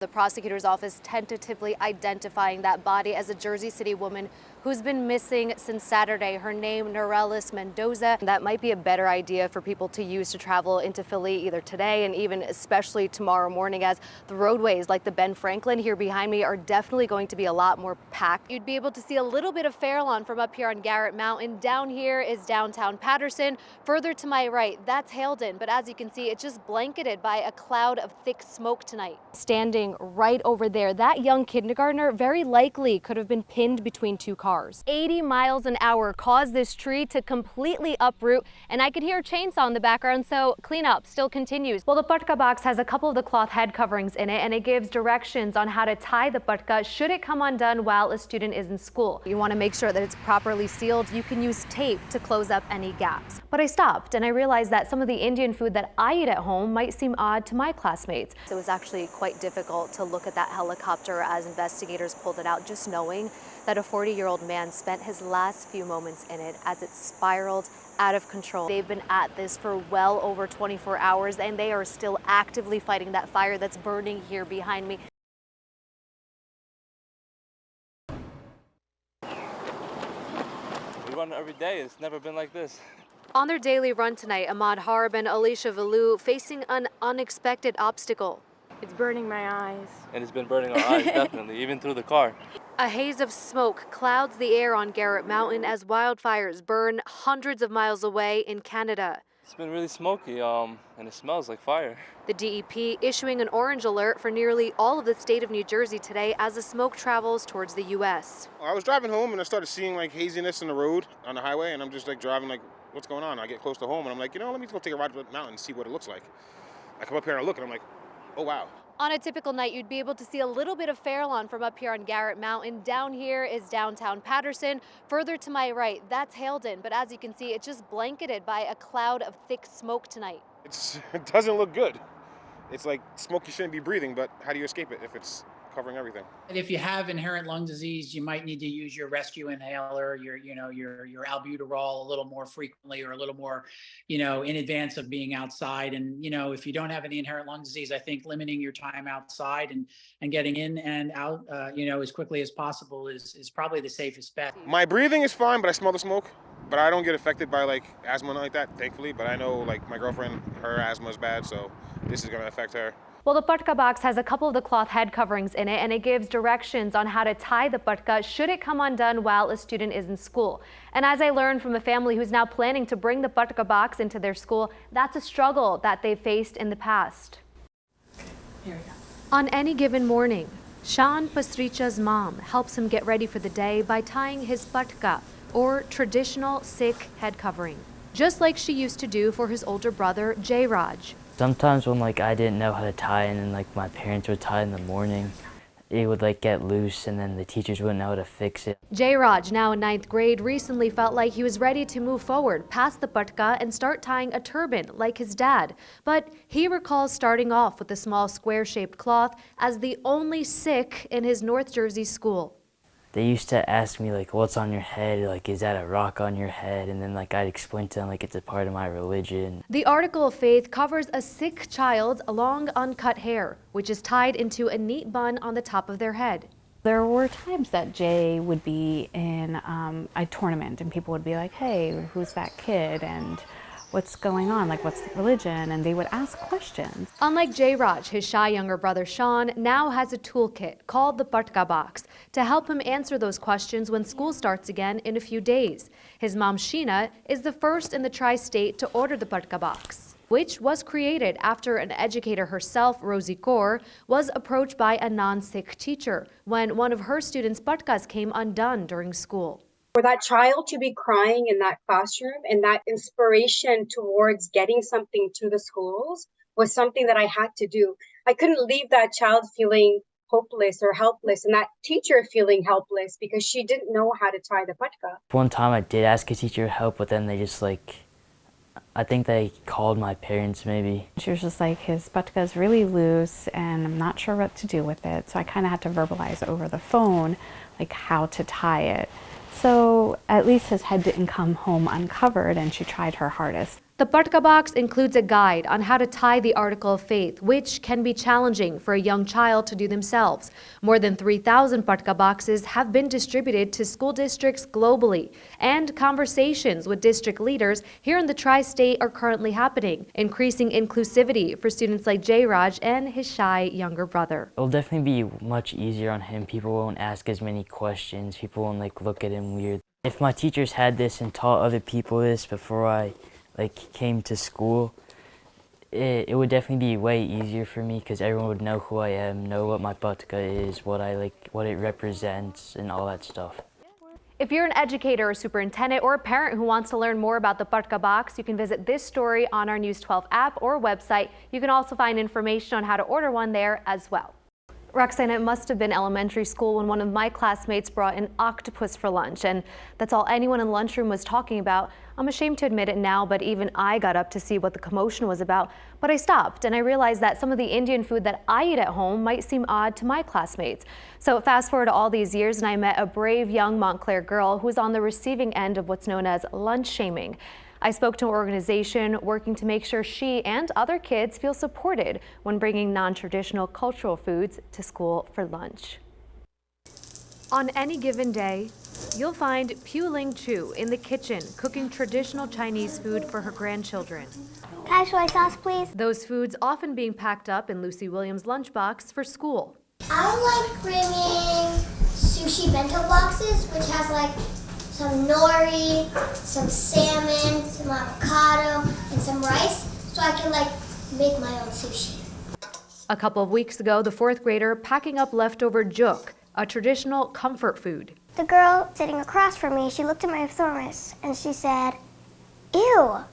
The prosecutor's office tentatively identifying that body as a Jersey City woman who's been missing since Saturday. Her name, Norelis Mendoza. That might be a better idea for people to use to travel into Philly either today and even especially tomorrow morning, as the roadways like the Ben Franklin here behind me are definitely going to be a lot more packed. You'd be able to see a little bit of Fairlawn from up here on Garrett Mountain. Down here is downtown Patterson. Further to my right, that's Haledon. But as you can see, it's just blanketed by a cloud of thick smoke tonight. Standing right over there, that young kindergartner very likely could have been pinned between two cars. 80 miles an hour caused this tree to completely uproot, and I could hear a chainsaw in the background, so cleanup still continues. Well, the patka box has a couple of the cloth head coverings in it, and it gives directions on how to tie the patka should it come undone while a student is in school. You want to make sure that it's properly sealed. You can use tape to close up any gaps. But I stopped and I realized that some of the Indian food that I eat at home might seem odd to my classmates. It was actually quite difficult to look at that helicopter as investigators pulled it out, just knowing that a 40-year-old man spent his last few moments in it as it spiraled out of control. They've been at this for well over 24 hours and they are still actively fighting that fire that's burning here behind me. We run every day. It's never been like this. On their daily run tonight, Ahmad Harb and Alicia Valou facing an unexpected obstacle. It's burning my eyes. And it's been burning our eyes, definitely, even through the car. A haze of smoke clouds the air on Garrett Mountain as wildfires burn hundreds of miles away in Canada. It's been really smoky, and it smells like fire. The DEP issuing an orange alert for nearly all of the state of New Jersey today as the smoke travels towards the U.S. I was driving home and I started seeing like haziness in the road on the highway, and I'm just like driving like, what's going on? I get close to home and I'm like, let me go take a ride up the mountain and see what it looks like. I come up here and I look and I'm like, oh wow. On a typical night, you'd be able to see a little bit of Fairlawn from up here on Garrett Mountain. Down here is downtown Patterson. Further to my right, that's Haledon. But as you can see, it's just blanketed by a cloud of thick smoke tonight. It doesn't look good. It's like smoke you shouldn't be breathing, but how do you escape it if it's covering everything? And if you have inherent lung disease, you might need to use your rescue inhaler, your albuterol a little more frequently or a little more, in advance of being outside. And, if you don't have any inherent lung disease, I think limiting your time outside and getting in and out, as quickly as possible is probably the safest bet. My breathing is fine, but I smell the smoke. But I don't get affected by like asthma like that, thankfully. But I know like my girlfriend, her asthma is bad, so this is gonna affect her. Well, the patka box has a couple of the cloth head coverings in it, and it gives directions on how to tie the patka should it come undone while a student is in school. And as I learned from a family who's now planning to bring the patka box into their school, that's a struggle that they've faced in the past. Here we go. On any given morning, Sean Pastricha's mom helps him get ready for the day by tying his patka, or traditional Sikh head covering, just like she used to do for his older brother, Jay Raj. Sometimes when I didn't know how to tie and then my parents would tie in the morning, it would get loose and then the teachers wouldn't know how to fix it. Jay Raj, now in 9th grade, recently felt like he was ready to move forward past the patka and start tying a turban like his dad. But he recalls starting off with a small square-shaped cloth as the only Sikh in his North Jersey school. They used to ask me what's on your head, is that a rock on your head? And then I'd explain to them it's a part of my religion. The article of faith covers a Sikh child's long uncut hair, which is tied into a neat bun on the top of their head. There were times that Jay would be in a tournament and people would be like, hey, who's that kid? And what's going on? What's the religion? And they would ask questions. Unlike Jay Raj, his shy younger brother Sean now has a toolkit called the patka box to help him answer those questions when school starts again in a few days. His mom Sheena is the first in the tri-state to order the patka box, which was created after an educator herself, Rosie Kaur, was approached by a non-Sikh teacher when one of her students' patkas came undone during school. For that child to be crying in that classroom and that inspiration towards getting something to the schools was something that I had to do. I couldn't leave that child feeling hopeless or helpless and that teacher feeling helpless because she didn't know how to tie the patka. One time I did ask a teacher help, but then they just I think they called my parents maybe. She was just like, his patka is really loose and I'm not sure what to do with it. So I kind of had to verbalize over the phone how to tie it. So at least his head didn't come home uncovered and she tried her hardest. The Partka box includes a guide on how to tie the article of faith, which can be challenging for a young child to do themselves. More than 3,000 Partka boxes have been distributed to school districts globally, and conversations with district leaders here in the tri-state are currently happening, increasing inclusivity for students like J-Raj and his shy younger brother. It'll definitely be much easier on him. People won't ask as many questions. People won't look at him weird. If my teachers had this and taught other people this before I came to school, it would definitely be way easier for me because everyone would know who I am, know what my Partka is, what it represents, and all that stuff. If you're an educator or superintendent or a parent who wants to learn more about the Partka box, you can visit this story on our News 12 app or website. You can also find information on how to order one there as well. Roxanne, it must have been elementary school when one of my classmates brought an octopus for lunch, and that's all anyone in the lunchroom was talking about. I'm ashamed to admit it now, but even I got up to see what the commotion was about. But I stopped, and I realized that some of the Indian food that I eat at home might seem odd to my classmates. So fast forward to all these years, and I met a brave young Montclair girl who was on the receiving end of what's known as lunch shaming. I spoke to an organization working to make sure she and other kids feel supported when bringing non-traditional cultural foods to school for lunch. On any given day, you'll find Pu Ling Chu in the kitchen cooking traditional Chinese food for her grandchildren. Can I have soy sauce, please? Those foods often being packed up in Lucy Williams' lunchbox for school. I like bringing sushi bento boxes, which has some nori, some salmon, some avocado, and some rice, so I can make my own sushi. A couple of weeks ago, the fourth grader packing up leftover juk, a traditional comfort food. The girl sitting across from me, she looked at my thermos and she said, "Ew."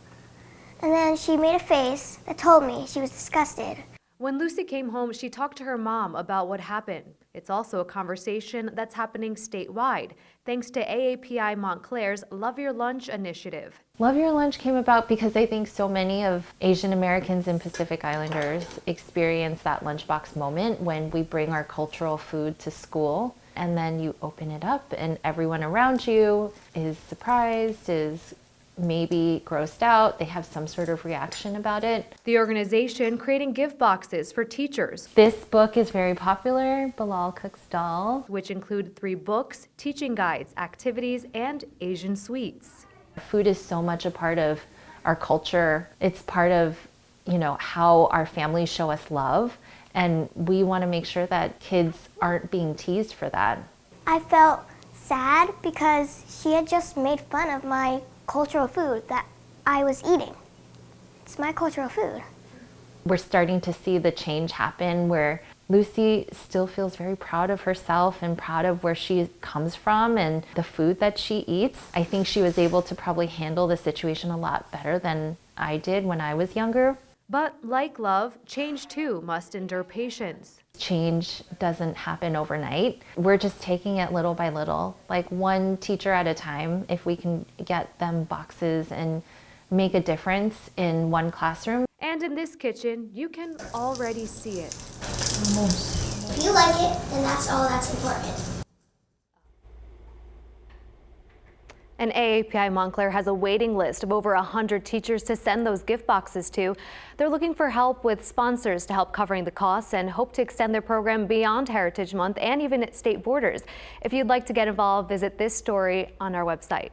And then she made a face that told me she was disgusted. When Lucy came home, she talked to her mom about what happened. It's also a conversation that's happening statewide, thanks to AAPI Montclair's Love Your Lunch initiative. Love Your Lunch came about because I think so many of Asian Americans and Pacific Islanders experience that lunchbox moment when we bring our cultural food to school and then you open it up and everyone around you is surprised, is maybe grossed out, they have some sort of reaction about it. The organization creating gift boxes for teachers. This book is very popular, Bilal Cook's Doll, which include 3 books, teaching guides, activities, and Asian sweets. Food is so much a part of our culture. It's part of, how our families show us love, and we want to make sure that kids aren't being teased for that. I felt sad because she had just made fun of my cultural food that I was eating. It's my cultural food. We're starting to see the change happen where Lucy still feels very proud of herself and proud of where she comes from and the food that she eats. I think she was able to probably handle the situation a lot better than I did when I was younger. But like love, change too must endure patience. Change doesn't happen overnight. We're just taking it little by little, like one teacher at a time. If we can get them boxes and make a difference in one classroom. And in this kitchen, you can already see it. If you like it, then that's all that's important. And AAPI Montclair has a waiting list of over 100 teachers to send those gift boxes to. They're looking for help with sponsors to help covering the costs and hope to extend their program beyond Heritage Month and even at state borders. If you'd like to get involved, visit this story on our website.